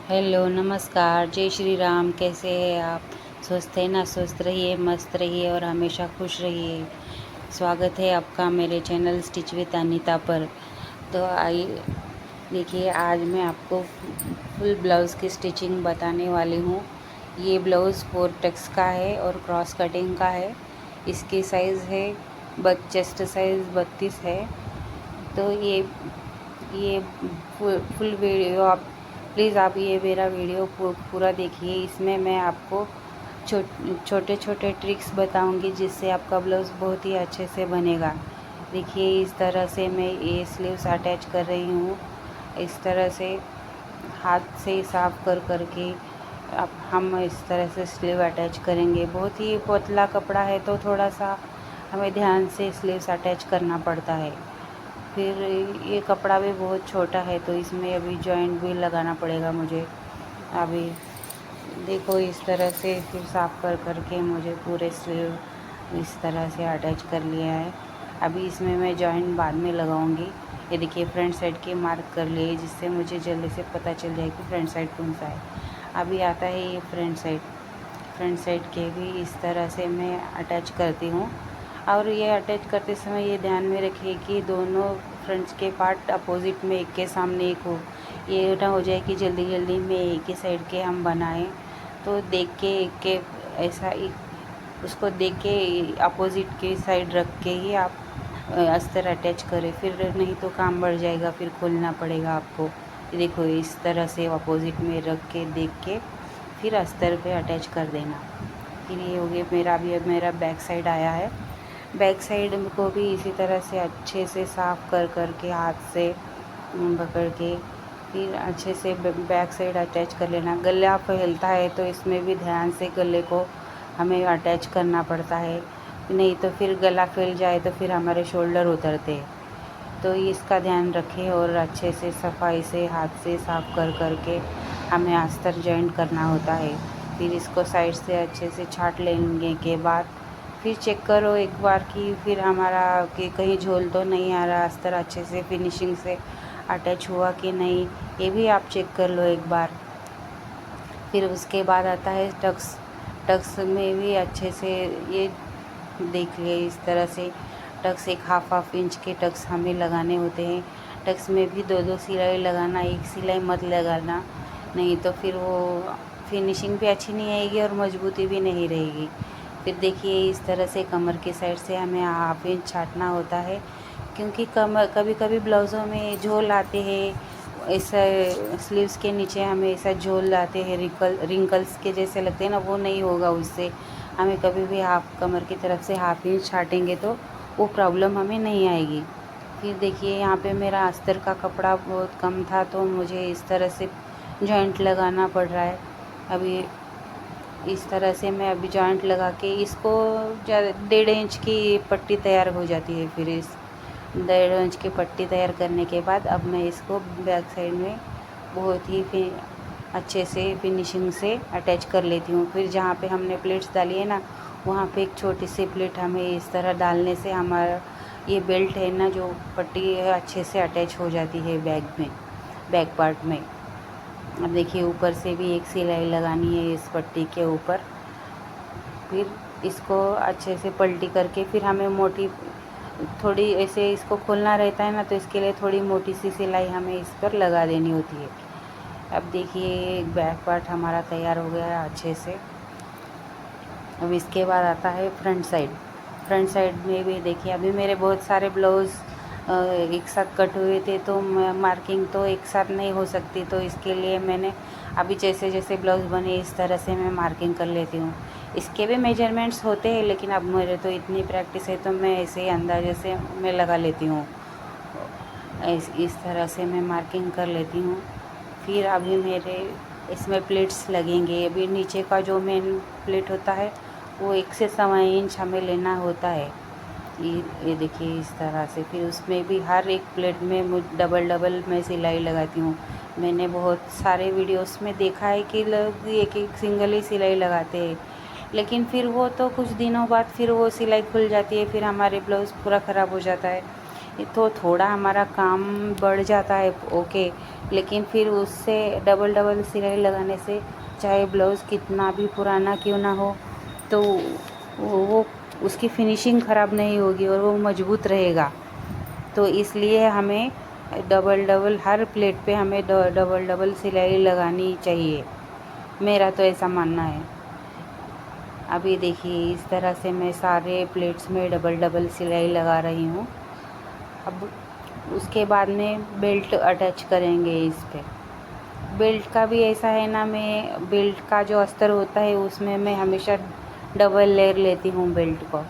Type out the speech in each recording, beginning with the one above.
Hello नमस्कार, जय श्री राम। कैसे हैं आप? स्वस्थ हैं ना? स्वस्थ रहिए, मस्त रहिए और हमेशा खुश रहिए। स्वागत है आपका मेरे चैनल स्टिच विद अनीता पर। तो आइए देखिए, आज मैं आपको फुल ब्लाउज़ की स्टिचिंग बताने वाली हूँ। ये ब्लाउज़ 4 टक्स का है और क्रॉस कटिंग का है। इसकी साइज़ है चेस्ट साइज़ 32 है। तो ये फुल वीडियो आप प्लीज़ आप ये मेरा वीडियो पूरा देखिए। इसमें मैं आपको छोटे छोटे ट्रिक्स बताऊंगी जिससे आपका ब्लाउज़ बहुत ही अच्छे से बनेगा। देखिए, इस तरह से मैं ये स्लीव्स अटैच कर रही हूँ। इस तरह से हाथ से साफ कर करके अब हम इस तरह से स्लीव अटैच करेंगे। बहुत ही पतला कपड़ा है तो थोड़ा सा हमें ध्यान से स्लीव्स अटैच करना पड़ता है। फिर ये कपड़ा भी बहुत छोटा है तो इसमें अभी जॉइंट भी लगाना पड़ेगा मुझे। अभी देखो, इस तरह से फिर साफ कर करके मुझे पूरे स्लीव इस तरह से अटैच कर लिया है। अभी इसमें मैं जॉइंट बाद में लगाऊंगी। ये देखिए, फ्रंट साइड के मार्क कर लिए जिससे मुझे जल्दी से पता चल जाए कि फ्रंट साइड कौन सा है। अभी आता है ये फ्रंट साइड के भी इस तरह से मैं अटैच करती हूँ। और ये अटैच करते समय ये ध्यान में रखिए कि दोनों फ्रंट्स के पार्ट अपोजिट में एक के सामने एक हो। ये ना हो जाए कि जल्दी जल्दी में एक ही साइड के हम बनाएं। तो देख के एक के ऐसा उसको देख के अपोजिट की साइड रख के ही आप अस्तर अटैच करें। फिर नहीं तो काम बढ़ जाएगा, फिर खोलना पड़ेगा आपको। ये देखो, इस तरह से अपोजिट में रख के देख के फिर अस्तर पे अटैच कर देना। फिर ये हो गया मेरा। अभी अब मेरा बैक साइड आया है। बैक साइड को भी इसी तरह से अच्छे से साफ कर करके हाथ से पकड़ के फिर अच्छे से बैक साइड अटैच कर लेना। गला फैलता है तो इसमें भी ध्यान से गले को हमें अटैच करना पड़ता है, नहीं तो फिर गला फैल जाए तो फिर हमारे शोल्डर उतरते हैं। तो इसका ध्यान रखें और अच्छे से सफाई से हाथ से साफ कर करके हमें अस्तर जॉइंट करना होता है। फिर इसको साइड से अच्छे से छाट लेने के बाद फिर चेक करो एक बार कि फिर हमारा कि कहीं झोल तो नहीं आ रहा, अस्तर अच्छे से फिनिशिंग से अटैच हुआ कि नहीं, ये भी आप चेक कर लो एक बार। फिर उसके बाद आता है टक्स। टक्स में भी अच्छे से ये देखिए, इस तरह से टक्स एक हाफ इंच के टक्स हमें लगाने होते हैं। टक्स में भी दो दो सिलाई लगाना, एक सिलाई मत लगाना, नहीं तो फिर वो फिनिशिंग भी अच्छी नहीं आएगी और मजबूती भी नहीं रहेगी। फिर देखिए, इस तरह से कमर की साइड से हमें हाफ इंच छाटना होता है, क्योंकि कमर कभी कभी ब्लाउज़ों में झोल आते हैं। ऐसा स्लीव्स के नीचे हमें ऐसा झोल आते हैं, रिंकल्स के जैसे लगते हैं ना, वो नहीं होगा उससे। हमें कभी भी हाफ कमर की तरफ से हाफ इंच छाटेंगे तो वो प्रॉब्लम हमें नहीं आएगी। फिर देखिए, यहाँ पे मेरा अस्तर का कपड़ा बहुत कम था तो मुझे इस तरह से जॉइंट लगाना पड़ रहा है। अभी इस तरह से मैं अभी जॉइंट लगा के इसको 1.5 इंच की पट्टी तैयार हो जाती है। फिर इस 1.5 इंच की पट्टी तैयार करने के बाद अब मैं इसको बैक साइड में बहुत ही अच्छे से फिनिशिंग से अटैच कर लेती हूँ। फिर जहाँ पे हमने प्लेट्स डाली है ना, वहाँ पे एक छोटी सी प्लेट हमें इस तरह डालने से हमारा ये बेल्ट है ना, जो पट्टी है, अच्छे से अटैच हो जाती है बैक पार्ट में। अब देखिए, ऊपर से भी एक सिलाई लगानी है इस पट्टी के ऊपर। फिर इसको अच्छे से पलटी करके फिर हमें मोटी थोड़ी ऐसे इसको खोलना रहता है ना, तो इसके लिए थोड़ी मोटी सी सिलाई हमें इस पर लगा देनी होती है। अब देखिए, बैक पार्ट हमारा तैयार हो गया है अच्छे से। अब इसके बाद आता है फ्रंट साइड। फ्रंट साइड में भी देखिए, अभी मेरे बहुत सारे ब्लाउज़ एक साथ कट हुए थे तो मार्किंग तो एक साथ नहीं हो सकती, तो इसके लिए मैंने अभी जैसे जैसे ब्लाउज़ बने इस तरह से मैं मार्किंग कर लेती हूँ। इसके भी मेजरमेंट्स होते हैं, लेकिन अब मेरे तो इतनी प्रैक्टिस है तो मैं ऐसे ही अंदाजे से मैं लगा लेती हूँ। इस तरह से मैं मार्किंग कर लेती हूँ। फिर अभी मेरे इसमें प्लेट्स लगेंगे। अभी नीचे का जो मेन प्लेट होता है वो 1 से 1.25 इंच हमें लेना होता है। ये देखिए, इस तरह से फिर उसमें भी हर एक प्लेट में डबल डबल मैं सिलाई लगाती हूँ। मैंने बहुत सारे वीडियोस में देखा है कि लोग एक एक सिंगल ही सिलाई लगाते हैं, लेकिन फिर वो तो कुछ दिनों बाद फिर वो सिलाई खुल जाती है, फिर हमारे ब्लाउज़ पूरा ख़राब हो जाता है। तो थोड़ा हमारा काम बढ़ जाता है, ओके, लेकिन फिर उससे डबल डबल सिलाई लगाने से चाहे ब्लाउज़ कितना भी पुराना क्यों ना हो तो वो उसकी फिनिशिंग ख़राब नहीं होगी और वो मज़बूत रहेगा। तो इसलिए हमें डबल डबल हर प्लेट पे हमें डबल डबल सिलाई लगानी चाहिए, मेरा तो ऐसा मानना है। अभी देखिए इस तरह से मैं सारे प्लेट्स में डबल डबल सिलाई लगा रही हूँ। अब उसके बाद में बेल्ट अटैच करेंगे इस पे। बेल्ट का भी ऐसा है ना, मैं बेल्ट का जो अस्तर होता है उसमें मैं हमेशा डबल लेयर लेती हूँ बेल्ट को।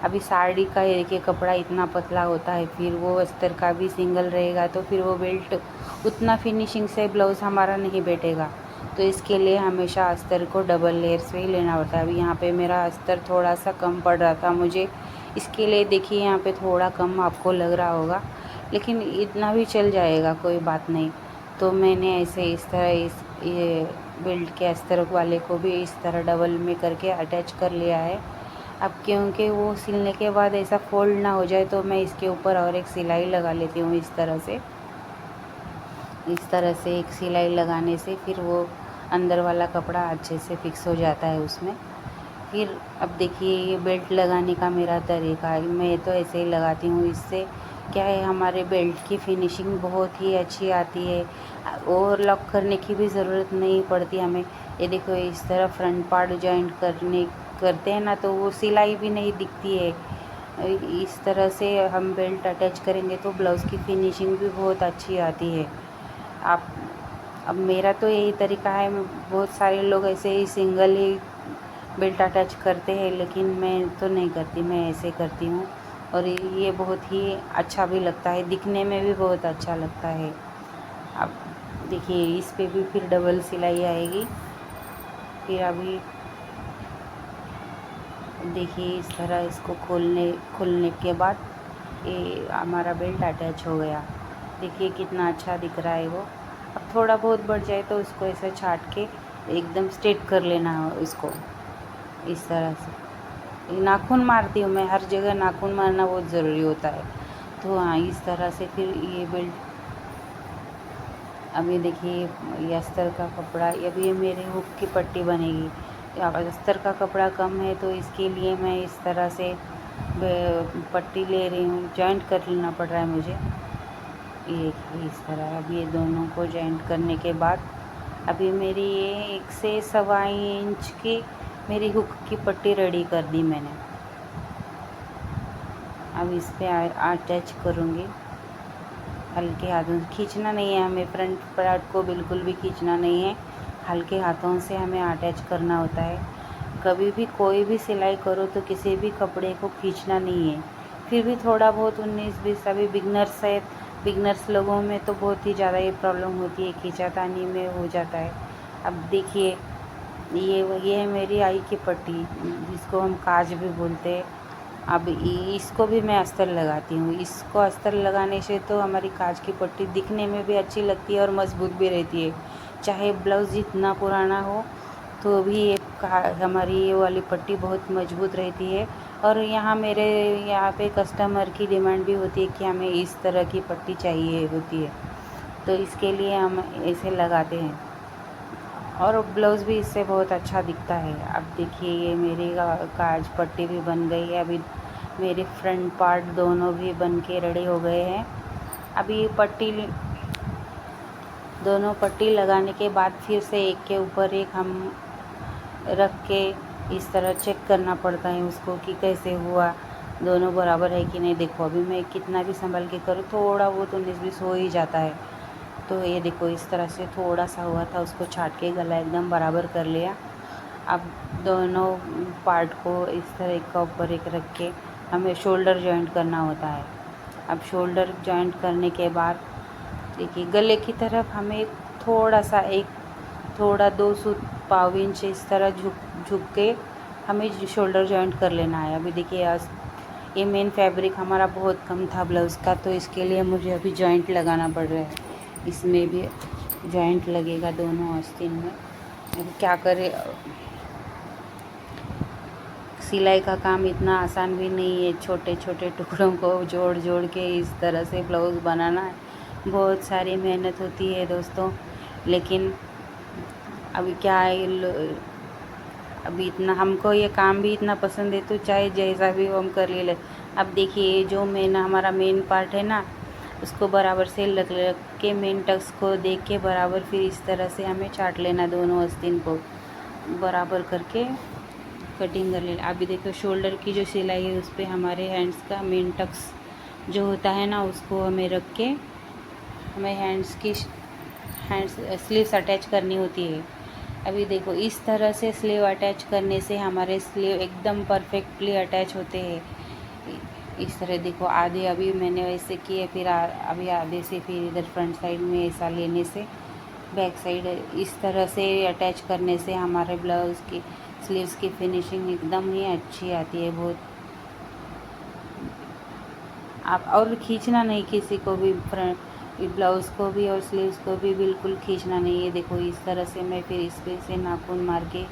अभी साड़ी का एक एक कपड़ा इतना पतला होता है, फिर वो अस्तर का भी सिंगल रहेगा तो फिर वो बेल्ट उतना फिनिशिंग से ब्लाउज़ हमारा नहीं बैठेगा। तो इसके लिए हमेशा अस्तर को डबल लेयर से ही लेना होता है। अभी यहाँ पे मेरा अस्तर थोड़ा सा कम पड़ रहा था मुझे, इसके लिए देखिए यहाँ पे थोड़ा कम आपको लग रहा होगा, लेकिन इतना भी चल जाएगा, कोई बात नहीं। तो मैंने ऐसे इस तरह ये बेल्ट के अस्तर वाले को भी इस तरह डबल में करके अटैच कर लिया है। अब क्योंकि वो सिलने के बाद ऐसा फोल्ड ना हो जाए तो मैं इसके ऊपर और एक सिलाई लगा लेती हूँ इस तरह से। इस तरह से एक सिलाई लगाने से फिर वो अंदर वाला कपड़ा अच्छे से फिक्स हो जाता है उसमें। फिर अब देखिए ये बेल्ट लगाने का मेरा तरीका है, मैं तो ऐसे ही लगाती हूँ। इससे क्या है, हमारे बेल्ट की फिनिशिंग बहुत ही अच्छी आती है और लॉक करने की भी ज़रूरत नहीं पड़ती हमें। ये देखो इस तरह फ्रंट पार्ट जॉइंट करते हैं ना तो वो सिलाई भी नहीं दिखती है। इस तरह से हम बेल्ट अटैच करेंगे तो ब्लाउज़ की फिनिशिंग भी बहुत अच्छी आती है। आप अब मेरा तो यही तरीका है, बहुत सारे लोग ऐसे ही सिंगल ही बेल्ट अटैच करते हैं, लेकिन मैं तो नहीं करती, मैं ऐसे करती हूँ और ये बहुत ही अच्छा भी लगता है, दिखने में भी बहुत अच्छा लगता है। अब देखिए इस पे भी फिर डबल सिलाई आएगी। फिर अभी देखिए इस तरह इसको खोलने के बाद ये हमारा बेल्ट अटैच हो गया। देखिए कितना अच्छा दिख रहा है वो। अब थोड़ा बहुत बढ़ जाए तो उसको ऐसे छाट के एकदम स्ट्रेट कर लेना है इसको, इस तरह से। नाखून मारती हूँ मैं, हर जगह नाखून मारना बहुत ज़रूरी होता है। तो हाँ, इस तरह से फिर ये बेल्ट। अभी देखिए ये अस्तर का कपड़ा, अभी ये मेरे हुक की पट्टी बनेगी। अस्तर का कपड़ा कम है तो इसके लिए मैं इस तरह से पट्टी ले रही हूँ, जॉइंट कर लेना पड़ रहा है मुझे। ये इस तरह अब ये दोनों को जॉइंट करने के बाद अभी मेरी ये 1 से 1.25 इंच की मेरी हुक की पट्टी रेडी कर दी मैंने। अब इस पे अटैच करूँगी हल्के हाथों से। खींचना नहीं है हमें, फ्रंट पार्ट को बिल्कुल भी खींचना नहीं है, हल्के हाथों से हमें अटैच करना होता है। कभी भी कोई भी सिलाई करो तो किसी भी कपड़े को खींचना नहीं है। फिर भी थोड़ा बहुत 19-20 अभी बिगनर्स है, बिगनर्स लोगों में तो बहुत ही ज़्यादा ये प्रॉब्लम होती है, खींचातानी में हो जाता है। अब देखिए ये है मेरी आई की पट्टी, जिसको हम काज भी बोलते हैं। अब इसको भी मैं अस्तर लगाती हूँ। इसको अस्तर लगाने से तो हमारी काज की पट्टी दिखने में भी अच्छी लगती है और मज़बूत भी रहती है। चाहे ब्लाउज़ जितना पुराना हो तो भी ये हमारी ये वाली पट्टी बहुत मज़बूत रहती है। और यहाँ मेरे यहाँ पे कस्टमर की डिमांड भी होती है कि हमें इस तरह की पट्टी चाहिए होती है, तो इसके लिए हम इसे लगाते हैं और ब्लाउज़ भी इससे बहुत अच्छा दिखता है। अब देखिए ये मेरी काज पट्टी भी बन गई है। अभी मेरे फ्रंट पार्ट दोनों भी बन के रेडी हो गए हैं। अभी दोनों पट्टी लगाने के बाद फिर से एक के ऊपर एक हम रख के इस तरह चेक करना पड़ता है उसको कि कैसे हुआ, दोनों बराबर है कि नहीं। देखो अभी मैं कितना भी संभल के करूँ थोड़ा बहुत 19-20 हो ही जाता है। तो ये देखो इस तरह से थोड़ा सा हुआ था, उसको छाट के गला एकदम बराबर कर लिया। अब दोनों पार्ट को इस तरह एक का ऊपर एक रख के हमें शोल्डर जॉइंट करना होता है। अब शोल्डर जॉइंट करने के बाद देखिए गले की तरफ हमें थोड़ा 2 सूत पाव इंच इस तरह झुक के हमें शोल्डर जॉइंट कर लेना है। अभी देखिए ये मेन फैब्रिक हमारा बहुत कम था ब्लाउज़ का, तो इसके लिए मुझे अभी जॉइंट लगाना पड़ रहा है। इसमें भी जॉइंट लगेगा दोनों आस्तीन में। अब क्या करें, सिलाई का काम इतना आसान भी नहीं है, छोटे छोटे टुकड़ों को जोड़ जोड़ के इस तरह से ब्लाउज़ बनाना है। बहुत सारी मेहनत होती है दोस्तों, लेकिन अभी क्या है, अभी इतना हमको ये काम भी इतना पसंद है तो चाहे जैसा भी हो हम कर ले। अब देखिए जो हमारा मेन पार्ट है ना, उसको बराबर से लग के मेन टक्स को देख के बराबर फिर इस तरह से हमें चाट लेना, दोनों आस्तीन को बराबर करके कटिंग कर लेना। अभी देखो शोल्डर की जो सिलाई है उस पर हमारे हैंड्स का मेन टक्स जो होता है ना, उसको हमें रख के हमें हैंड्स स्लीव्स अटैच करनी होती है। अभी देखो इस तरह से स्लीव अटैच करने से हमारे स्लीव एकदम परफेक्टली अटैच होते हैं। इस तरह देखो आधे अभी मैंने वैसे किए, फिर अभी आधे से फिर इधर फ्रंट साइड में ऐसा लेने से बैक साइड इस तरह से अटैच करने से हमारे ब्लाउज़ की स्लीव्स की फिनिशिंग एकदम ही अच्छी आती है बहुत। आप और खींचना नहीं किसी को भी, फ्रंट ब्लाउज़ को भी और स्लीव्स को भी बिल्कुल खींचना नहीं है। देखो इस तरह से मैं फिर इस पे से नाखून मार के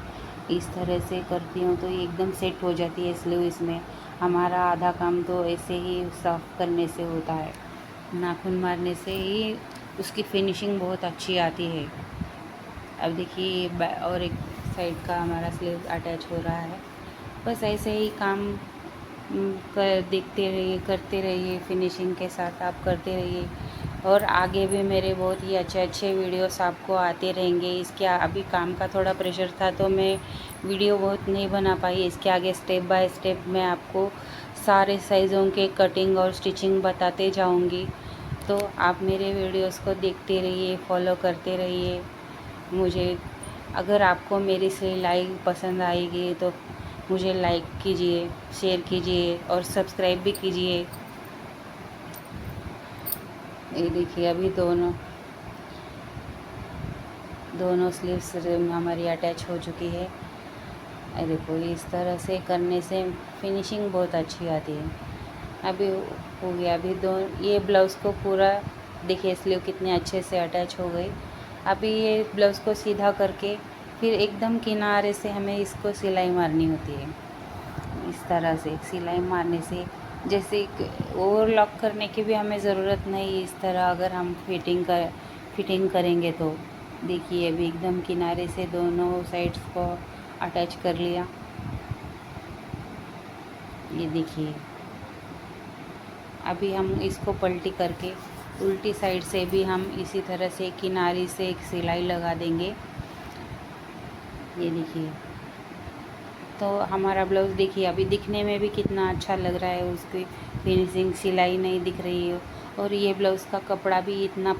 इस तरह से करती हूँ तो ये एकदम सेट हो जाती है स्लीव। इसमें हमारा आधा काम तो ऐसे ही साफ करने से होता है, नाखून मारने से ही उसकी फिनिशिंग बहुत अच्छी आती है। अब देखिए और एक साइड का हमारा स्लीव अटैच हो रहा है। बस ऐसे ही काम देखते रहिए, करते रहिए, फिनिशिंग के साथ आप करते रहिए। और आगे भी मेरे बहुत ही अच्छे अच्छे वीडियोस आपको आते रहेंगे। इसके अभी काम का थोड़ा प्रेशर था तो मैं वीडियो बहुत नहीं बना पाई। इसके आगे स्टेप बाय स्टेप मैं आपको सारे साइज़ों के कटिंग और स्टिचिंग बताते जाऊंगी। तो आप मेरे वीडियोस को देखते रहिए, फॉलो करते रहिए। मुझे अगर आपको मेरी सिलाई पसंद आएगी तो मुझे लाइक कीजिए, शेयर कीजिए और सब्सक्राइब भी कीजिए। ये देखिए अभी दोनों स्लीव्स हमारी अटैच हो चुकी है। ये देखो इस तरह से करने से फिनिशिंग बहुत अच्छी आती है। अभी हो गया, अभी ये ब्लाउज़ को पूरा देखिए स्लीव कितने अच्छे से अटैच हो गई। अभी ये ब्लाउज़ को सीधा करके फिर एकदम किनारे से हमें इसको सिलाई मारनी होती है। इस तरह से सिलाई मारने से जैसे ओवरलॉक करने की भी हमें ज़रूरत नहीं। इस तरह अगर हम फिटिंग करेंगे तो देखिए अभी एकदम किनारे से दोनों साइड्स को अटैच कर लिया। ये देखिए अभी हम इसको पलटी करके उल्टी साइड से भी हम इसी तरह से किनारे से एक सिलाई लगा देंगे। ये देखिए तो हमारा ब्लाउज़ देखिए अभी दिखने में भी कितना अच्छा लग रहा है, उसकी फिनिशिंग सिलाई नहीं दिख रही है। और ये ब्लाउज़ का कपड़ा भी इतना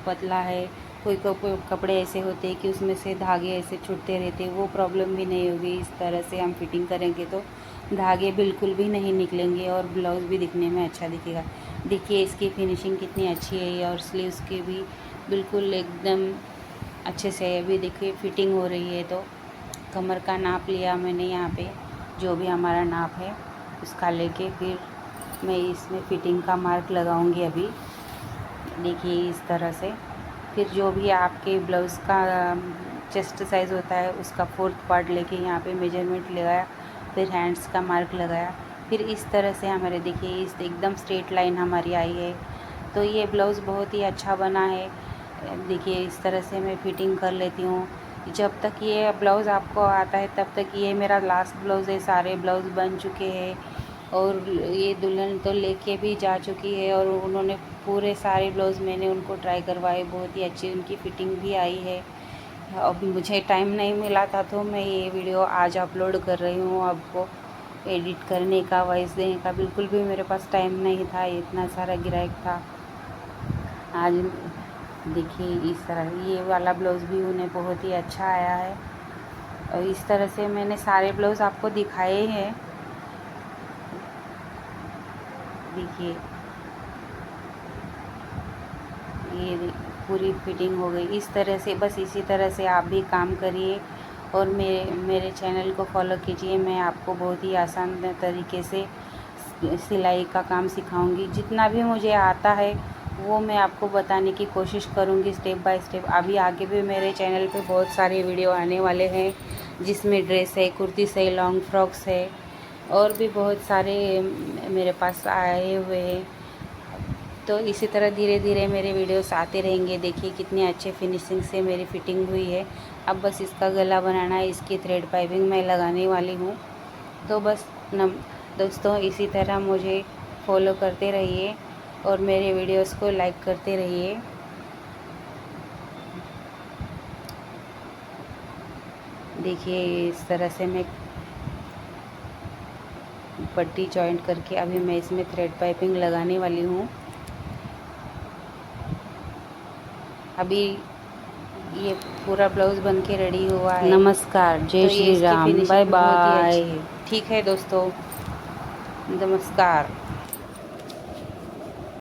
पतला है। कोई कपड़े ऐसे होते हैं कि उसमें से धागे ऐसे छूटते रहते हैं, वो प्रॉब्लम भी नहीं होगी। इस तरह से हम फिटिंग करेंगे तो धागे बिल्कुल भी नहीं निकलेंगे और ब्लाउज़ भी दिखने में अच्छा दिखेगा। देखिए इसकी फिनिशिंग कितनी अच्छी है और स्लीव्स की भी बिल्कुल एकदम अच्छे से अभी देखिए फिटिंग हो रही है। तो कमर का नाप लिया मैंने, यहाँ पे जो भी हमारा नाप है उसका लेके फिर मैं इसमें फिटिंग का मार्क लगाऊंगी। अभी देखिए इस तरह से फिर जो भी आपके ब्लाउज़ का चेस्ट साइज़ होता है उसका 4th पार्ट लेके यहाँ पे मेजरमेंट लगाया, फिर हैंड्स का मार्क लगाया। फिर इस तरह से हमारे देखिए इस एकदम स्ट्रेट लाइन हमारी आई है। तो ये ब्लाउज़ बहुत ही अच्छा बना है। देखिए इस तरह से मैं फिटिंग कर लेती हूँ। जब तक ये ब्लाउज़ आपको आता है तब तक ये मेरा लास्ट ब्लाउज़ है। सारे ब्लाउज़ बन चुके हैं और ये दुल्हन तो लेके भी जा चुकी है और उन्होंने पूरे सारे ब्लाउज़ मैंने उनको ट्राई करवाए, बहुत ही अच्छी उनकी फ़िटिंग भी आई है। अब मुझे टाइम नहीं मिला था तो मैं ये वीडियो आज अपलोड कर रही हूँ। आपको एडिट करने का, वॉइस देने का बिल्कुल भी मेरे पास टाइम नहीं था, इतना सारा ग्राहक था। आज देखिए इस तरह ये वाला ब्लाउज़ भी उन्हें बहुत ही अच्छा आया है। और इस तरह से मैंने सारे ब्लाउज़ आपको दिखाए हैं। देखिए ये पूरी फिटिंग हो गई। इस तरह से बस इसी तरह से आप भी काम करिए और मेरे चैनल को फॉलो कीजिए। मैं आपको बहुत ही आसान तरीके से सिलाई का काम सिखाऊंगी। जितना भी मुझे आता है वो मैं आपको बताने की कोशिश करूंगी स्टेप बाय स्टेप। अभी आगे भी मेरे चैनल पे बहुत सारे वीडियो आने वाले हैं जिसमें ड्रेस है, कुर्ती है, लॉन्ग फ्रॉक्स है, और भी बहुत सारे मेरे पास आए हुए हैं। तो इसी तरह धीरे धीरे मेरे वीडियोस आते रहेंगे। देखिए कितनी अच्छे फिनिशिंग से मेरी फिटिंग हुई है। अब बस इसका गला बनाना है, इसकी थ्रेड पाइपिंग मैं लगाने वाली हूँ। तो बस दोस्तों इसी तरह मुझे फॉलो करते रहिए और मेरे वीडियोस को लाइक करते रहिए। देखिए इस तरह से मैं पट्टी जॉइंट करके अभी मैं इसमें थ्रेड पाइपिंग लगाने वाली हूँ। अभी ये पूरा ब्लाउज़ बन के रेडी हुआ है। नमस्कार, जय श्री राम, बाय बाय। ठीक है दोस्तों, नमस्कार।